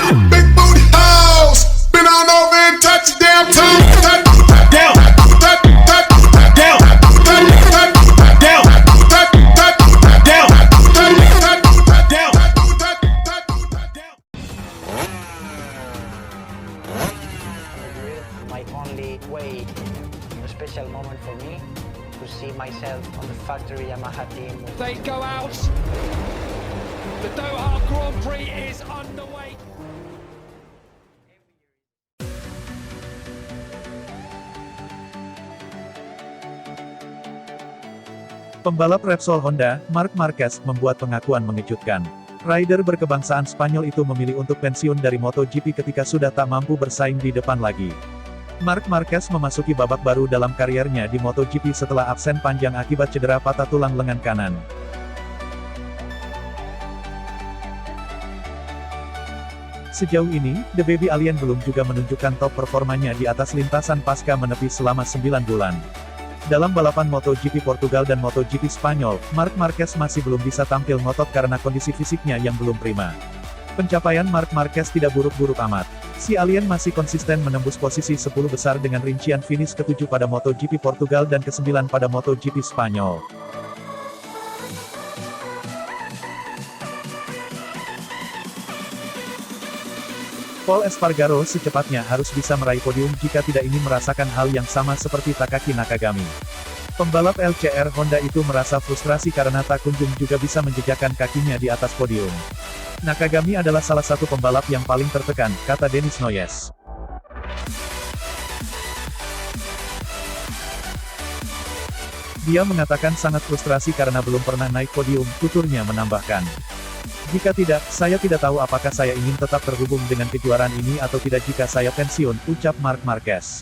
Big booty hoes, been on over and touch your damn tongue. Down, down, down, My only way, a special moment for me, to see myself on the factory Yamaha team. They go out. The Doha Grand Prix is underway. Pembalap Repsol Honda, Marc Marquez, membuat pengakuan mengejutkan. Rider berkebangsaan Spanyol itu memilih untuk pensiun dari MotoGP ketika sudah tak mampu bersaing di depan lagi. Marc Marquez memasuki babak baru dalam kariernya di MotoGP setelah absen panjang akibat cedera patah tulang lengan kanan. Sejauh ini, The Baby Alien belum juga menunjukkan top performanya di atas lintasan pasca menepi selama 9 bulan. Dalam balapan MotoGP Portugal dan MotoGP Spanyol, Marc Marquez masih belum bisa tampil ngotot karena kondisi fisiknya yang belum prima. Pencapaian Marc Marquez tidak buruk-buruk amat. Si Alien masih konsisten menembus posisi 10 besar dengan rincian finish ke-7 pada MotoGP Portugal dan ke-9 pada MotoGP Spanyol. Pol Espargaro secepatnya harus bisa meraih podium jika tidak ingin merasakan hal yang sama seperti Takaki Nakagami. Pembalap LCR Honda itu merasa frustrasi karena tak kunjung juga bisa menjejakkan kakinya di atas podium. Nakagami adalah salah satu pembalap yang paling tertekan, kata Denis Noyes. Dia mengatakan sangat frustrasi karena belum pernah naik podium, tuturnya menambahkan. Jika tidak, saya tidak tahu apakah saya ingin tetap terhubung dengan kejuaraan ini atau tidak jika saya pensiun, ucap Marc Marquez.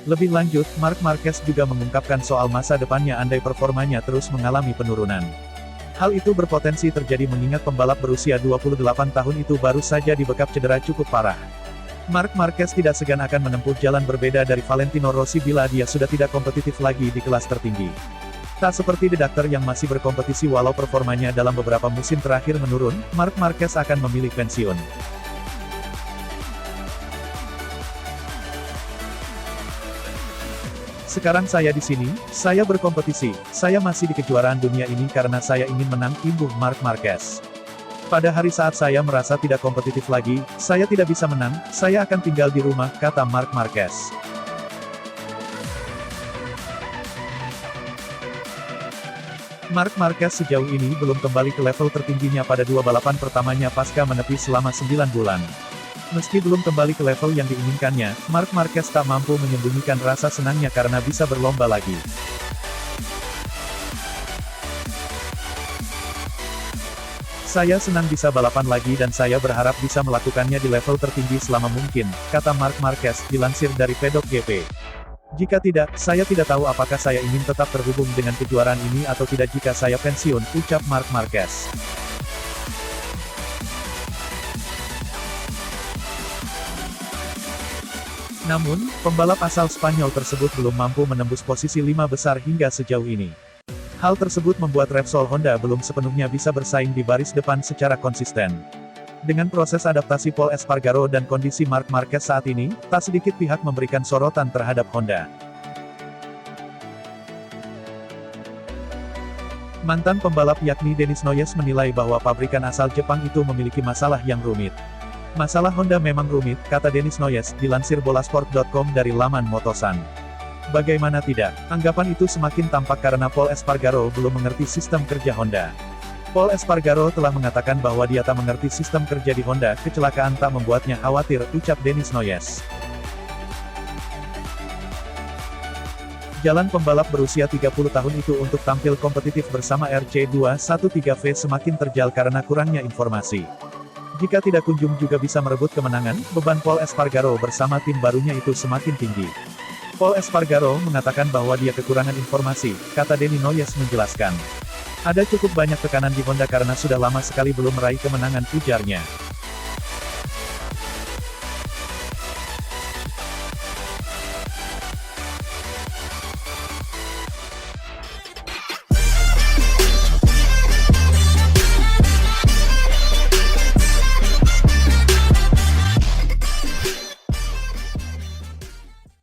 Lebih lanjut, Marc Marquez juga mengungkapkan soal masa depannya andai performanya terus mengalami penurunan. Hal itu berpotensi terjadi mengingat pembalap berusia 28 tahun itu baru saja dibekap cedera cukup parah. Marc Marquez tidak segan akan menempuh jalan berbeda dari Valentino Rossi bila dia sudah tidak kompetitif lagi di kelas tertinggi. Tak seperti The Doctor yang masih berkompetisi walau performanya dalam beberapa musim terakhir menurun, Marc Marquez akan memilih pensiun. Sekarang saya di sini, saya berkompetisi, saya masih di kejuaraan dunia ini karena saya ingin menang, imbuh Marc Marquez. Pada hari saat saya merasa tidak kompetitif lagi, saya tidak bisa menang, saya akan tinggal di rumah, kata Marc Marquez. Marc Marquez sejauh ini belum kembali ke level tertingginya pada 2 balapan pertamanya pasca menepi selama 9 bulan. Meski belum kembali ke level yang diinginkannya, Marc Marquez tak mampu menyembunyikan rasa senangnya karena bisa berlomba lagi. Saya senang bisa balapan lagi dan saya berharap bisa melakukannya di level tertinggi selama mungkin, kata Marc Marquez, dilansir dari Pedok GP. Jika tidak, saya tidak tahu apakah saya ingin tetap terhubung dengan kejuaraan ini atau tidak jika saya pensiun, ucap Marc Marquez. Namun, pembalap asal Spanyol tersebut belum mampu menembus posisi 5 besar hingga sejauh ini. Hal tersebut membuat Repsol Honda belum sepenuhnya bisa bersaing di baris depan secara konsisten. Dengan proses adaptasi Pol Espargaro dan kondisi Marc Marquez saat ini, tak sedikit pihak memberikan sorotan terhadap Honda. Mantan pembalap yakni Denis Noyes menilai bahwa pabrikan asal Jepang itu memiliki masalah yang rumit. Masalah Honda memang rumit, kata Denis Noyes, dilansir bolasport.com dari laman Motosan. Bagaimana tidak, anggapan itu semakin tampak karena Pol Espargaro belum mengerti sistem kerja Honda. Pol Espargaro telah mengatakan bahwa dia tak mengerti sistem kerja di Honda, kecelakaan tak membuatnya khawatir, ucap Denis Noyes. Jalan pembalap berusia 30 tahun itu untuk tampil kompetitif bersama RC213V semakin terjal karena kurangnya informasi. Jika tidak kunjung juga bisa merebut kemenangan, beban Pol Espargaro bersama tim barunya itu semakin tinggi. Pol Espargaro mengatakan bahwa dia kekurangan informasi, kata Denis Noyes menjelaskan. Ada cukup banyak tekanan di Honda karena sudah lama sekali belum meraih kemenangan, ujarnya.